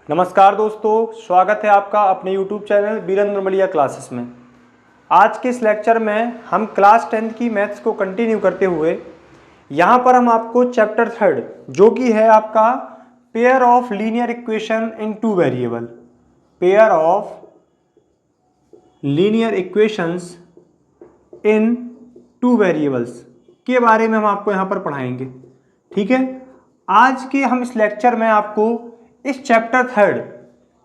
नमस्कार दोस्तों, स्वागत है आपका अपने YouTube चैनल वीरेंद्र मलिया क्लासेस में। आज के इस लेक्चर में हम क्लास 10th की मैथ्स को कंटिन्यू करते हुए यहाँ पर हम आपको चैप्टर 3 जो कि है आपका pair of linear equation in two variable, pair of linear equations in two variables के बारे में हम आपको यहाँ पर पढ़ाएंगे। ठीक है, आज के हम इस लेक्चर में आपको इस चैप्टर 3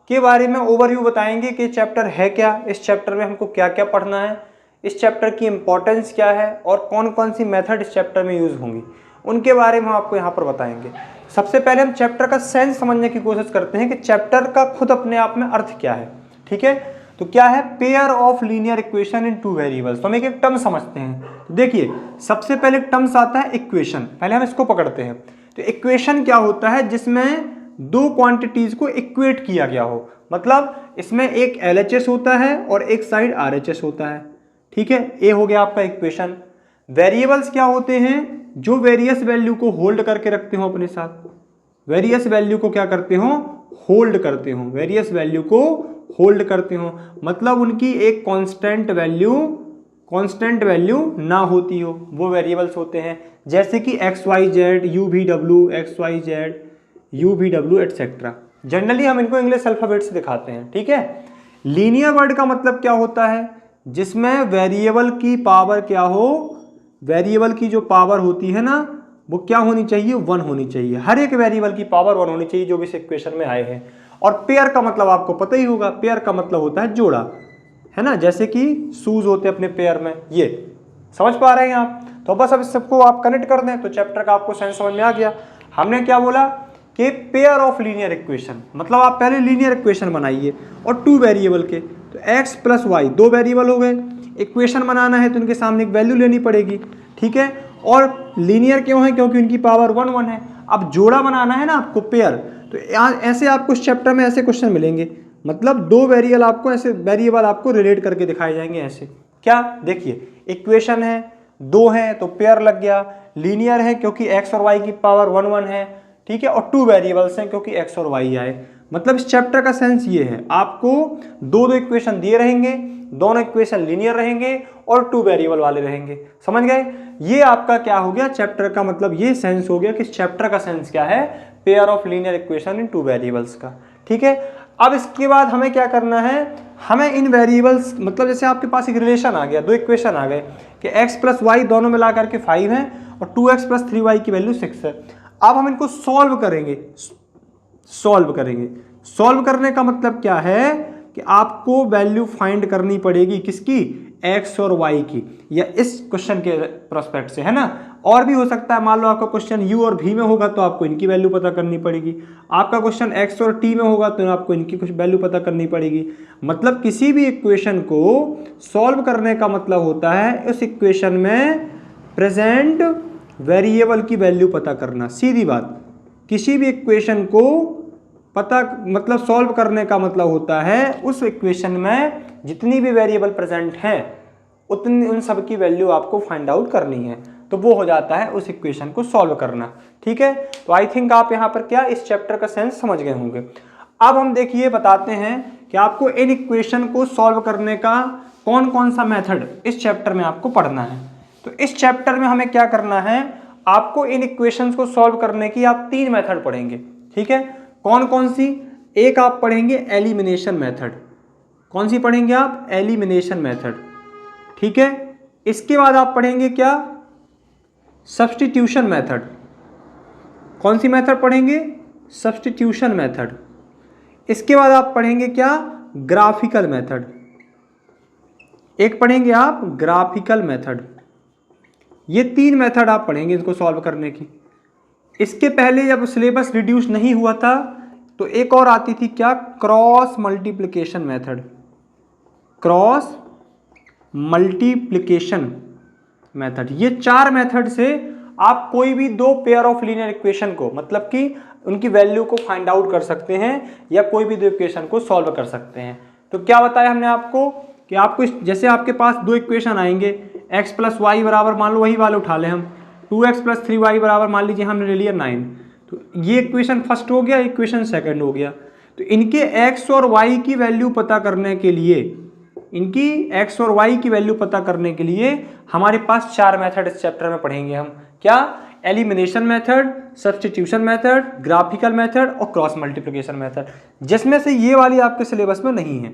के बारे में ओवरव्यू बताएंगे कि चैप्टर है क्या, इस चैप्टर में हमको क्या क्या पढ़ना है, इस चैप्टर की इंपॉर्टेंस क्या है और कौन कौन सी मेथड इस चैप्टर में यूज़ होंगी, उनके बारे में हम आपको यहाँ पर बताएंगे। सबसे पहले हम चैप्टर का सेंस समझने की कोशिश करते हैं कि चैप्टर का खुद अपने आप में अर्थ क्या है। ठीक है, तो क्या है pair of linear equation in two variables. तो हम एक टर्म समझते हैं। तो देखिए, सबसे पहले टर्म्स आता है इक्वेशन, पहले हम इसको पकड़ते हैं। तो इक्वेशन क्या होता है? जिसमें दो क्वांटिटीज को इक्वेट किया गया हो, मतलब इसमें एक LHS होता है और एक साइड RHS होता है। ठीक है, ये हो गया आपका इक्वेशन। वेरिएबल्स क्या होते हैं? जो वेरियस वैल्यू को होल्ड करके रखते हो अपने साथ, वेरियस वैल्यू को क्या करते हो? होल्ड करते हो, वेरियस वैल्यू को होल्ड करते हो, मतलब उनकी एक कांस्टेंट वैल्यू ना होती हो, वो वेरिएबल्स होते हैं। जैसे कि XYZ, UVW, XYZ, UVW etcetera. Generally हम इनको इंग्लिश अल्फाबेट से दिखाते हैं। ठीक है, लीनियर वर्ड का मतलब क्या होता है? जिसमें वेरिएबल की पावर क्या हो, वेरिएबल की जो पावर होती है ना, वो क्या होनी चाहिए? 1 होनी चाहिए। हर एक वेरिएबल की पावर 1 होनी चाहिए जो भी इस इक्वेशन में आए हैं। और पेयर का मतलब आपको पता ही होगा, पेयर का मतलब होता है जोड़ा, है ना। जैसे कि शूज होते हैं अपने पेयर में, ये समझ पा रहे हैं आप? तो बस अब इस सबको आप कनेक्ट कर दें तो चैप्टर का आपको सेंस समझ में आ गया। हमने क्या बोला कि पेयर ऑफ लीनियर इक्वेशन, मतलब आप पहले लीनियर इक्वेशन बनाइए और टू वेरिएबल के। तो x प्लस वाई दो वेरिएबल हो गए, इक्वेशन बनाना है तो इनके सामने एक वैल्यू लेनी पड़ेगी। ठीक है, और लीनियर क्यों है? क्योंकि उनकी पावर 1 1 है। अब जोड़ा बनाना है ना आपको, पेयर, तो ऐसे आपको इस चैप्टर में ऐसे क्वेश्चन मिलेंगे, मतलब दो वेरिएबल आपको ऐसे वेरिएबल आपको रिलेट करके दिखाए जाएंगे। ऐसे क्या? देखिए, इक्वेशन है, दो है तो पेयर लग गया। लीनियर है क्योंकि x और y की पावर 1 1 है। ठीक है, और टू वेरिएबल्स हैं क्योंकि x और y आए। मतलब इस चैप्टर का सेंस ये है, आपको दो इक्वेशन दिए रहेंगे, दोनों इक्वेशन लीनियर रहेंगे और टू वेरिएबल वाले रहेंगे। समझ गए? ये आपका क्या हो गया चैप्टर का, मतलब ये सेंस हो गया कि इस चैप्टर का सेंस क्या है? Pair of linear equation in two variables का। ठीक है, अब इसके बाद हमें क्या करना है? हमें इन वेरिएबल्स, मतलब जैसे आपके पास एक रिलेशन आ गया, दो इक्वेशन आ गए कि x प्लस वाई दोनों मिला करके 5 है और 2x प्लस 3y की वैल्यू 6 है। अब हम इनको सॉल्व करेंगे। सॉल्व करने का मतलब क्या है कि आपको वैल्यू फाइंड करनी पड़ेगी, किसकी? x और y की, या इस क्वेश्चन के प्रोस्पेक्ट से, है ना। और भी हो सकता है, मान लो आपका क्वेश्चन u और v में होगा तो आपको इनकी वैल्यू पता करनी पड़ेगी। आपका क्वेश्चन x और t में होगा तो आपको इनकी कुछ वैल्यू पता करनी पड़ेगी। मतलब किसी भी इक्वेशन को सॉल्व करने का मतलब होता है उस इक्वेशन में प्रेजेंट वेरिएबल की वैल्यू पता करना। सीधी बात, किसी भी इक्वेशन को पता, मतलब सॉल्व करने का मतलब होता है उस इक्वेशन में जितनी भी वेरिएबल प्रेजेंट हैं उतनी, उन सब की वैल्यू आपको फाइंड आउट करनी है। तो वो हो जाता है उस इक्वेशन को सॉल्व करना। ठीक है, तो आई थिंक आप यहाँ पर क्या इस चैप्टर का सेंस समझ गए होंगे। अब हम देखिए बताते हैं कि आपको इन इक्वेशन को सॉल्व करने का कौन कौन सा मेथड इस चैप्टर में आपको पढ़ना है। तो इस चैप्टर में हमें क्या करना है? आपको इन इक्वेशंस को सॉल्व करने की आप 3 मेथड पढ़ेंगे। ठीक है, कौन कौन सी? एक आप पढ़ेंगे एलिमिनेशन मेथड। कौन सी पढ़ेंगे आप? Elimination method. ठीक है, इसके बाद आप पढ़ेंगे क्या? Substitution method. कौन सी मेथड पढ़ेंगे? Substitution method. इसके बाद आप पढ़ेंगे क्या? Graphical method. एक पढ़ेंगे आप ग्राफिकल मेथड। ये 3 मेथड आप पढ़ेंगे इसको सॉल्व करने की। इसके पहले जब सिलेबस रिड्यूस नहीं हुआ था तो एक और आती थी क्या? Cross multiplication method. Cross multiplication method. ये 4 मेथड से आप कोई भी दो पेयर ऑफ लीनियर इक्वेशन को, मतलब कि उनकी वैल्यू को फाइंड आउट कर सकते हैं या कोई भी दो इक्वेशन को सॉल्व कर सकते हैं। तो क्या बताया हमने आपको कि आपको जैसे आपके पास दो इक्वेशन आएंगे, x प्लस वाई बराबर, मान लो वही वाले उठा लें हम, 2x प्लस 3y बराबर मान लीजिए हमने ले लिया 9। तो ये इक्वेशन फर्स्ट हो गया, इक्वेशन सेकंड हो गया। तो इनके x और y की वैल्यू पता करने के लिए, इनकी x और y की वैल्यू पता करने के लिए हमारे पास 4 मेथड इस चैप्टर में पढ़ेंगे हम। क्या? Elimination method, substitution method, graphical method और क्रॉस मल्टीप्लिकेशन मेथड, जिसमें से ये वाली आपके सिलेबस में नहीं है।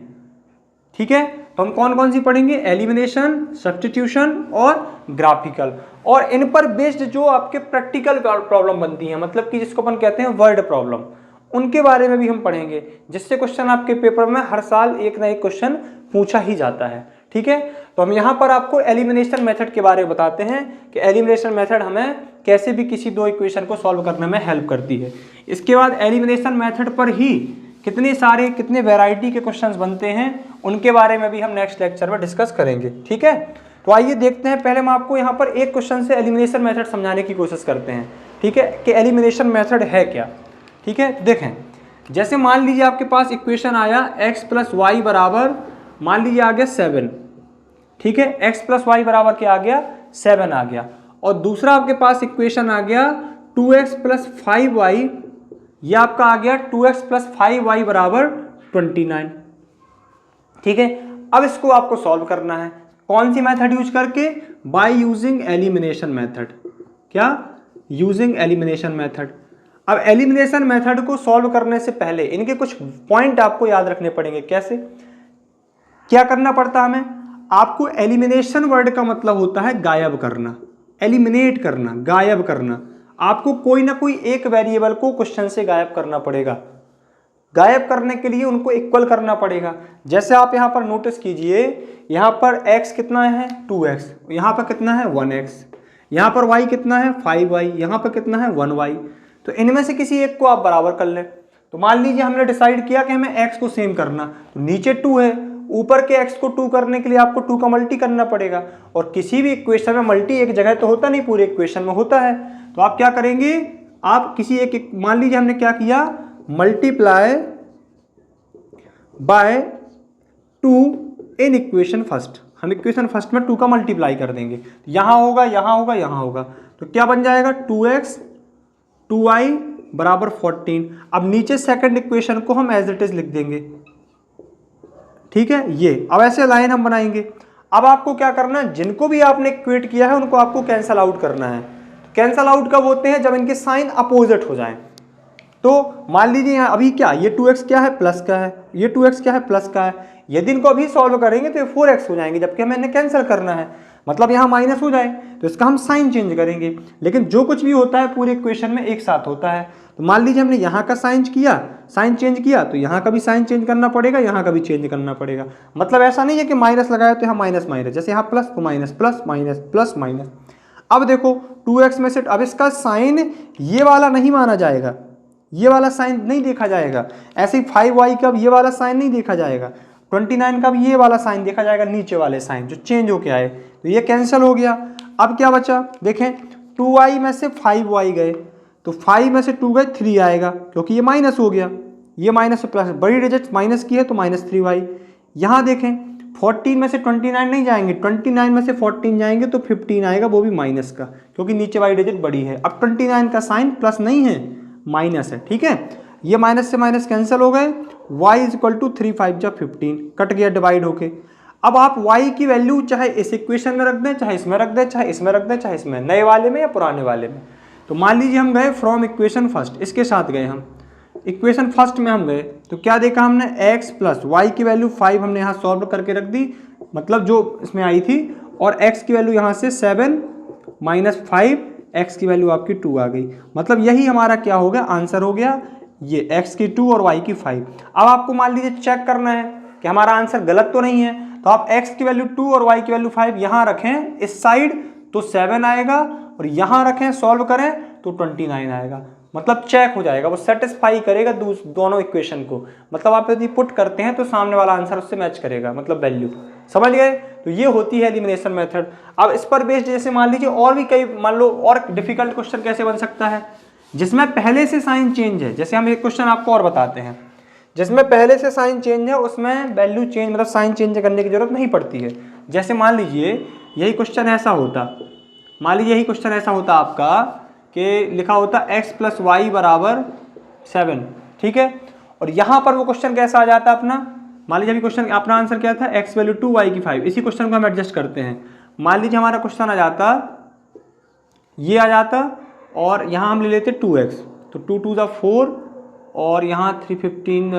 ठीक है, तो हम कौन कौन सी पढ़ेंगे? एलिमिनेशन, सब्स्टिट्यूशन और ग्राफिकल। और इन पर बेस्ड जो आपके प्रैक्टिकल प्रॉब्लम बनती है, मतलब कि जिसको अपन कहते हैं वर्ड प्रॉब्लम, उनके बारे में भी हम पढ़ेंगे, जिससे क्वेश्चन आपके पेपर में हर साल एक ना एक क्वेश्चन पूछा ही जाता है। ठीक है, तो हम यहाँ पर आपको एलिमिनेशन मेथड के बारे में बताते हैं कि एलिमिनेशन मेथड हमें कैसे भी किसी दो इक्वेशन को सॉल्व करने में हेल्प करती है। इसके बाद एलिमिनेशन मेथड पर ही कितने वैरायटी के क्वेश्चंस बनते हैं, उनके बारे में भी हम नेक्स्ट लेक्चर में डिस्कस करेंगे। ठीक है, तो आइए देखते हैं। पहले हम आपको यहाँ पर एक क्वेश्चन से एलिमिनेशन मेथड समझाने की कोशिश करते हैं। ठीक है, कि एलिमिनेशन मेथड है क्या। ठीक है, तो देखें, जैसे मान लीजिए आपके पास इक्वेशन आया x प्लस वाई बराबर, मान लीजिए आ गया 7। ठीक है, x प्लस वाई बराबर क्या आ गया? 7 आ गया। और दूसरा आपके पास इक्वेशन आ गया 2x प्लस 5y, यह आपका आ गया 2x प्लस 5y बराबर 29। ठीक है, अब इसको आपको सॉल्व करना है। कौन सी मेथड यूज करके? By using elimination method. क्या? Using elimination method. अब एलिमिनेशन मेथड को सॉल्व करने से पहले इनके कुछ पॉइंट आपको याद रखने पड़ेंगे। कैसे? क्या करना पड़ता हमें? आपको एलिमिनेशन वर्ड का मतलब होता है गायब करना, एलिमिनेट करना, गायब करना। आपको कोई ना कोई एक वेरिएबल को क्वेश्चन से गायब करना पड़ेगा। गायब करने के लिए उनको इक्वल करना पड़ेगा। जैसे आप यहाँ पर नोटिस कीजिए, यहाँ पर x कितना है? 2x, यहाँ पर कितना है? 1x, यहाँ पर y कितना है? 5y, यहाँ पर कितना है? 1y। तो इनमें से किसी एक को आप बराबर कर लें। तो मान लीजिए हमने डिसाइड किया कि हमें x को सेम करना, तो नीचे 2 है, ऊपर के x को 2 करने के लिए आपको 2 का मल्टी करना पड़ेगा। और किसी भी इक्वेशन में मल्टी एक जगह तो होता नहीं, पूरे इक्वेशन में होता है। तो आप क्या करेंगे? आप किसी एक, मान लीजिए हमने क्या किया, multiply by 2 in equation first. हम इक्वेशन फर्स्ट में 2 का मल्टीप्लाई कर देंगे, यहां होगा, यहां होगा, यहां होगा। तो क्या बन जाएगा? 2x 2y बराबर 14। अब नीचे सेकंड इक्वेशन को हम एज इट इज लिख देंगे। ठीक है, ये अब ऐसे लाइन हम बनाएंगे। अब आपको क्या करना है? जिनको भी आपने इक्वेट किया है उनको आपको कैंसल आउट करना है। कैंसल आउट कब होते हैं? जब इनके साइन अपोजिट हो जाएं। तो मान लीजिए यहाँ अभी क्या, ये 2x क्या है? प्लस का है, ये 2x क्या है? प्लस का है। यदि इनको अभी सॉल्व करेंगे तो ये 4x हो जाएंगे, जबकि हमें इन्हें कैंसिल करना है, मतलब यहाँ माइनस हो जाए, तो इसका हम साइन चेंज करेंगे। लेकिन जो कुछ भी होता है पूरे इक्वेशन में एक साथ होता है। तो मान लीजिए हमने यहाँ का साइन चेंज किया, तो यहाँ का भी साइन चेंज करना पड़ेगा, यहाँ का भी चेंज करना पड़ेगा। मतलब ऐसा नहीं है कि माइनस लगाया तो यहाँ माइनस माइनस, जैसे यहाँ प्लस तो minus, plus minus, plus minus. अब देखो 2x में से अब इसका साइन ये वाला नहीं माना जाएगा, ये वाला साइन नहीं देखा जाएगा। ऐसे ही 5y का ये वाला साइन नहीं देखा जाएगा, 29 का भी ये वाला साइन देखा जाएगा, नीचे वाले साइन जो चेंज होके आए। तो ये कैंसिल हो गया। अब क्या बचा? देखें, 2y में से 5y गए, तो 5 में से 2 गए, 3 आएगा, क्योंकि ये माइनस हो गया, ये माइनस से प्लस, बड़ी डिजिट माइनस की है तो माइनस 3y। यहाँ देखें 14 में से 29 नहीं जाएंगे, 29 में से 14 जाएंगे तो 15 आएगा, वो भी माइनस का, क्योंकि नीचे वाली डिजिट बड़ी है। अब 29 का साइन प्लस नहीं है, माइनस है। ठीक है, ये माइनस से माइनस कैंसिल हो गए। y इज इक्वल टू 3 5 जा 15, कट गया डिवाइड होके। अब आप y की वैल्यू चाहे इस इक्वेशन में रख दें, चाहे इसमें रख दें, चाहे इसमें रख दें, चाहे इसमें, नए वाले में या पुराने वाले में। तो मान लीजिए हम गए फ्रॉम इक्वेशन फर्स्ट, इसके साथ गए हम इक्वेशन फर्स्ट में हम गए, तो क्या देखा हमने? x प्लस वाई की वैल्यू 5 हमने यहाँ सॉल्व करके रख दी, मतलब जो इसमें आई थी, और x की वैल्यू यहाँ से 7 माइनस 5, x की वैल्यू आपकी 2 आ गई। मतलब यही हमारा क्या हो गया? आंसर हो गया, ये x की 2 और y की 5। अब आपको मान लीजिए चेक करना है कि हमारा आंसर गलत तो नहीं है, तो आप x की वैल्यू 2 और y की वैल्यू 5 यहाँ रखें इस साइड तो 7 आएगा, और यहाँ रखें सॉल्व करें तो 29 आएगा। मतलब चेक हो जाएगा, वो सेटिस्फाई करेगा दोनों इक्वेशन को। मतलब आप यदि पुट करते हैं तो सामने वाला आंसर उससे मैच करेगा, मतलब वैल्यू। समझ गए? तो ये होती है एलिमिनेशन मेथड। अब इस पर बेस्ड जैसे मान लीजिए और भी कई, मान लो और डिफिकल्ट क्वेश्चन कैसे बन सकता है, जिसमें पहले से साइन चेंज है। जैसे हम एक क्वेश्चन आपको और बताते हैं, जिसमें पहले से साइन चेंज है, उसमें वैल्यू चेंज, मतलब साइन चेंज करने की जरूरत नहीं पड़ती है। जैसे मान लीजिए यही क्वेश्चन ऐसा होता, मान लीजिए यही क्वेश्चन ऐसा होता आपका कि लिखा होता x प्लस वाई बराबर 7, ठीक है, और यहाँ पर वो क्वेश्चन कैसा आ जाता अपना, मान लीजिए अभी क्वेश्चन अपना आंसर क्या था, x वैल्यू 2 y की 5, इसी क्वेश्चन को हम एडजस्ट करते हैं। मान लीजिए हमारा क्वेश्चन आ जाता, ये आ जाता और यहाँ हम ले लेते 2x, तो 2 2 ज़ा 4 और यहाँ 3 15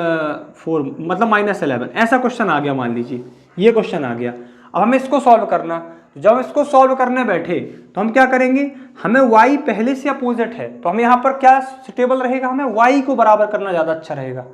4 मतलब -11, ऐसा क्वेश्चन आ गया। मान लीजिए ये क्वेश्चन आ गया। अब हमें इसको सॉल्व करना, जब हम इसको सॉल्व करने बैठे तो हम क्या करेंगे, हमें y पहले से अपोजिट है तो हमें यहाँ पर क्या सुटेबल रहेगा, हमें y को बराबर करना ज़्यादा अच्छा रहेगा।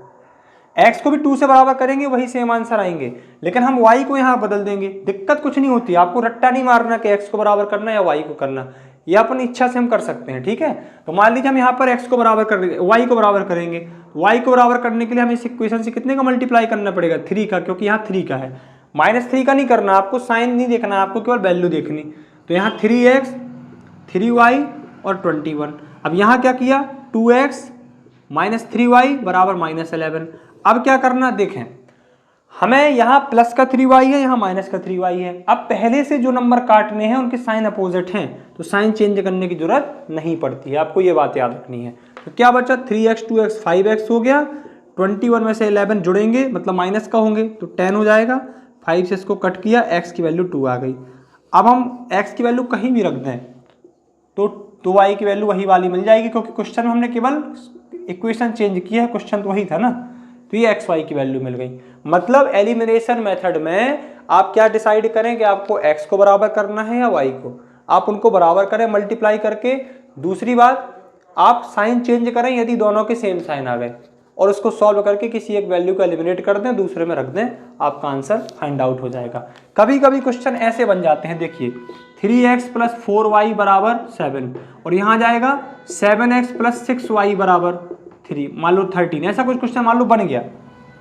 x को भी 2 से बराबर करेंगे वही सेम आंसर आएंगे, लेकिन हम y को यहाँ बदल देंगे, दिक्कत कुछ नहीं होती। आपको रट्टा नहीं मारना कि x को बराबर करना या y को करना, ये अपनी इच्छा से हम कर सकते हैं, ठीक है। तो मान लीजिए हम यहाँ पर x को बराबर कर y को बराबर करेंगे, y को बराबर करने के लिए हमें इस इक्वेशन से कितने का मल्टीप्लाई करना पड़ेगा, 3 का, क्योंकि यहाँ 3 का है। -3 का नहीं करना, आपको साइन नहीं देखना, आपको केवल वैल्यू देखनी। तो यहाँ 3x 3y और 21। अब यहाँ क्या किया, 2x -3y बराबर -11। अब क्या करना, देखें हमें यहाँ प्लस का 3y है, यहाँ माइनस का 3y है। अब पहले से जो नंबर काटने हैं उनके साइन अपोजिट हैं, तो साइन चेंज करने की जरूरत नहीं पड़ती है, आपको ये बात याद रखनी है। तो क्या बचा, 3x 2x 5x हो गया, 21 में से 11 जुड़ेंगे मतलब माइनस का होंगे तो 10 हो जाएगा, 5 से इसको कट किया, x की वैल्यू 2 आ गई। अब हम x की वैल्यू कहीं भी रख दें तो y की वैल्यू वही वाली मिल जाएगी, क्योंकि क्वेश्चन में हमने केवल इक्वेशन चेंज किया है, क्वेश्चन तो वही था ना। तो ये x y की वैल्यू मिल गई। मतलब एलिमिनेशन मेथड में आप क्या डिसाइड करें कि आपको x को बराबर करना है या y को, आप उनको बराबर करें मल्टीप्लाई करके। दूसरी बात, आप साइन चेंज करें यदि दोनों के सेम साइन आ गए, और उसको सॉल्व करके किसी एक वैल्यू को एलिमिनेट कर दें, दूसरे में रख दें, आपका आंसर फाइंड आउट हो जाएगा। कभी कभी क्वेश्चन ऐसे बन जाते हैं, देखिए 3x + 4y = 7 और यहाँ जाएगा 7x + 6y = 3, मान लो 13, ऐसा कुछ क्वेश्चन मान लो बन गया।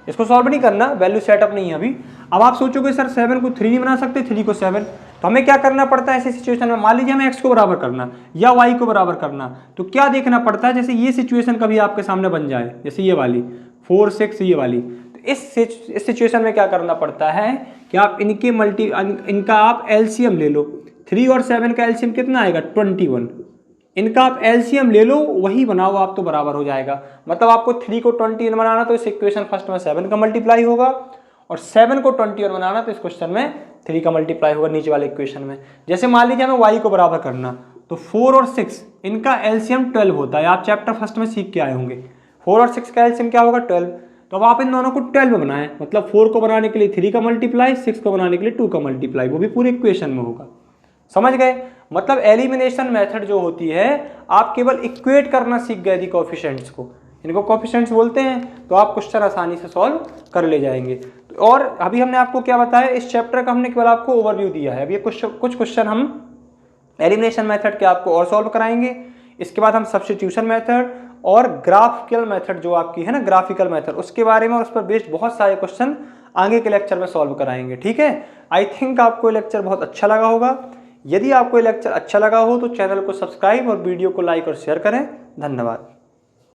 इसको सॉल्व नहीं करना, वैल्यू सेटअप नहीं है अभी। अब आप सोचोगे सर 7 को 3 नहीं बना सकते, 3 को 7, तो हमें क्या करना पड़ता है ऐसी सिचुएशन में। मान लीजिए हमें x को बराबर करना या y को बराबर करना, तो क्या देखना पड़ता है, जैसे ये सिचुएशन कभी आपके सामने बन जाए, जैसे ये वाली 4 6 ये वाली, तो इस सिचुएशन में क्या करना पड़ता है कि आप इनका आप एलसीएम ले लो। 3 और 7 का एलसीएम कितना आएगा, 21। इनका आप एलसीएम ले लो, वही बनाओ आप, तो बराबर हो जाएगा। मतलब आपको 3 को 21 बनाना तो इस इक्वेशन फर्स्ट में 7 का मल्टीप्लाई होगा, और 7 को 21 बनाना तो इस क्वेश्चन में 3 का मल्टीप्लाई होगा नीचे वाले इक्वेशन में। जैसे मान लीजिए हमें y को बराबर करना, तो 4 और 6 इनका एलसीएम 12 होता है, आप चैप्टर फर्स्ट में सीख के आए होंगे। 4 और 6 का एलसीएम क्या होगा, 12। तो अब आप इन दोनों को 12 में बनाएं, मतलब 4 को बनाने के लिए 3 का मल्टीप्लाई, 6 को बनाने के लिए 2 का मल्टीप्लाई, वो भी पूरे इक्वेशन में होगा। समझ गए। मतलब एलिमिनेशन मेथड जो होती है, आप केवल इक्वेट करना सीख गए थी कोएफिशिएंट्स को, इनको कोएफिशिएंट्स बोलते हैं, तो आप क्वेश्चन आसानी से सॉल्व कर ले जाएंगे। और अभी हमने आपको क्या बताया, इस चैप्टर का हमने केवल आपको ओवरव्यू दिया है। अभी कुछ क्वेश्चन हम एलिमिनेशन मेथड के आपको और सॉल्व कराएंगे। इसके बाद हम सब्स्टिट्यूशन मेथड और ग्राफिकल मेथड जो आपकी है ना, ग्राफिकल मेथड, उसके बारे में और उस पर बेस्ड बहुत सारे क्वेश्चन आगे के लेक्चर में सॉल्व कराएंगे, ठीक है। आई थिंक आपको ये लेक्चर बहुत अच्छा लगा होगा। यदि आपको ये लेक्चर अच्छा लगा हो तो चैनल को सब्सक्राइब और वीडियो को लाइक और शेयर करें। धन्यवाद।